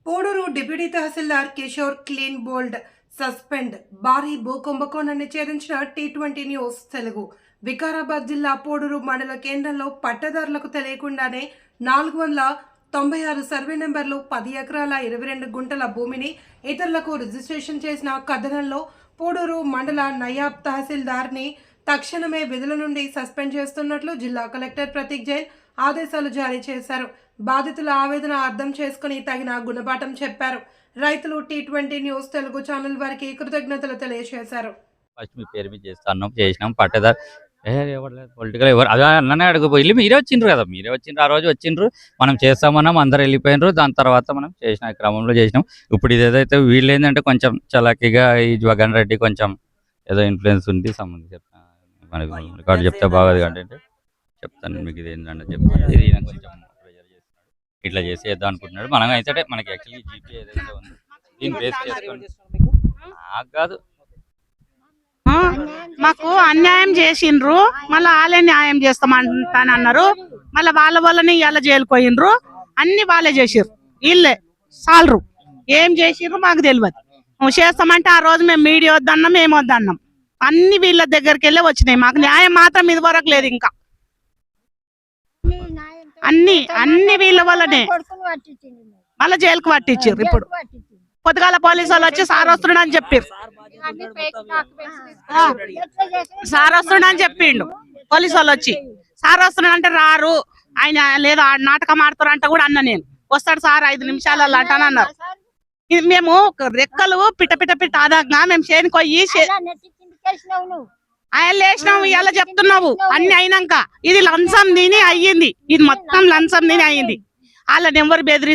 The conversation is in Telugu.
పోడూరు డిప్యూటీ తహసీల్దార్ కిషోర్ క్లీన్ బోల్డ్ సస్పెండ్ భారీ భూ కుంభకోణాన్ని ఛేదించిన T20 న్యూస్ తెలుగు. వికారాబాద్ జిల్లా పోడూరు మండల కేంద్రంలో పట్టదారులకు తెలియకుండానే 496 సర్వే నెంబర్లు 10 ఎకరాల 22 గుంటల భూమిని ఇతరులకు రిజిస్ట్రేషన్ చేసిన కథనంలో పోడూరు మండల నయాబ్ తహసీల్దార్ని తక్షణమే విధుల నుండి సస్పెండ్ చేస్తున్నట్లు జిల్లా కలెక్టర్ ప్రతీక్ జైన్ ఆదేశాలు జారీ చేశారు. బాధితుల ఆవేదన అర్థం చేసుకుని తగిన గుణపాఠం చెప్పారు. రైతులు T20 న్యూస్ తెలుగు ఛానల్ వారికి కృతజ్ఞతలు తెలియజేశారు. ఫస్ట్ మీ పేరు మీద చేసినాం పట్టదారు పొలిటికల్ ఎవరు అదే అన్ననే అడుగుపోయి మీరే వచ్చిండ్రు కదా, మీరే వచ్చిండ్రు, ఆ రోజు వచ్చిండ్రు, మనం చేస్తామన్నాం, అందరు వెళ్ళిపోయినరు. దాని తర్వాత మనం చేసిన క్రమంలో చేసినాం. ఇప్పుడు ఇది ఏదైతే వీళ్ళు ఏంటంటే కొంచెం చలాకీగా ఈ జగన్ రెడ్డి కొంచెం ఏదో ఇన్ఫ్లుయెన్స్ ఉంది సంబంధించి మనకి రికార్డు చెప్తే బాగోదు అంటే చెప్తాను మీకు. ఇది ఏంటంటే చెప్తాను, ఇది కొంచెం ప్రెజర్ చేస్తున్నాడు, ఇట్లా చేసేద్దాం అనుకుంటున్నాడు. మనం అయితే మనకి యాక్చువల్లీ జీపీ ఏదైతే ఉంది దీన్ని బేస్ చేసుకోండి. నాకు కాదు, మాకు అన్యాయం చేసిండ్రు, మళ్ళీ వాళ్ళే న్యాయం చేస్తామంటానన్నారు. మళ్ళీ వాళ్ళ వల్లనే ఇవాళ జైలుకు పోయిండ్రు. అన్ని వాళ్ళే చేసిర్రు, వీళ్ళే సాలరు. ఏం చేసిర్రు మాకు తెలియదు. నువ్వు చేస్తామంటే ఆ రోజు మేము మీడియా వద్దన్నాం, మేము వద్దన్నాం. అన్ని వీళ్ళ దగ్గరికి వెళ్ళి వచ్చినాయి. మాకు న్యాయం మాత్రం ఇది వరకు లేదు. ఇంకా అన్ని వీళ్ళ వల్లనే మళ్ళీ జైలుకు పట్టించారు. ఇప్పుడు పొద్దుగాల పోలీసు వాళ్ళు వచ్చి సార్ వస్తున్నాడు అని చెప్పారు. సార్ వస్తున్నాడు అని చెప్పిండు. పోలీసు వాళ్ళు వచ్చి సార్ వస్తున్నాడు అంటే రారు, ఆయన లేదా నాటకం ఆడుతారు అంటే కూడా అన్న నేను వస్తాడు సార్ 5 నిమిషాలలో అంటానన్నారు. మేము రెక్కలు పిట్ట పిట్ట పిట్ట ఆదాగా మేము చేనుకోయి ఆయన లేచినాము. ఇలా చెప్తున్నావు అన్ని అయినాక ఇది లంచం తిని అయ్యింది. ఇది మొత్తం లంచం తిని అయ్యింది. వాళ్ళని ఎవరు బెదిరి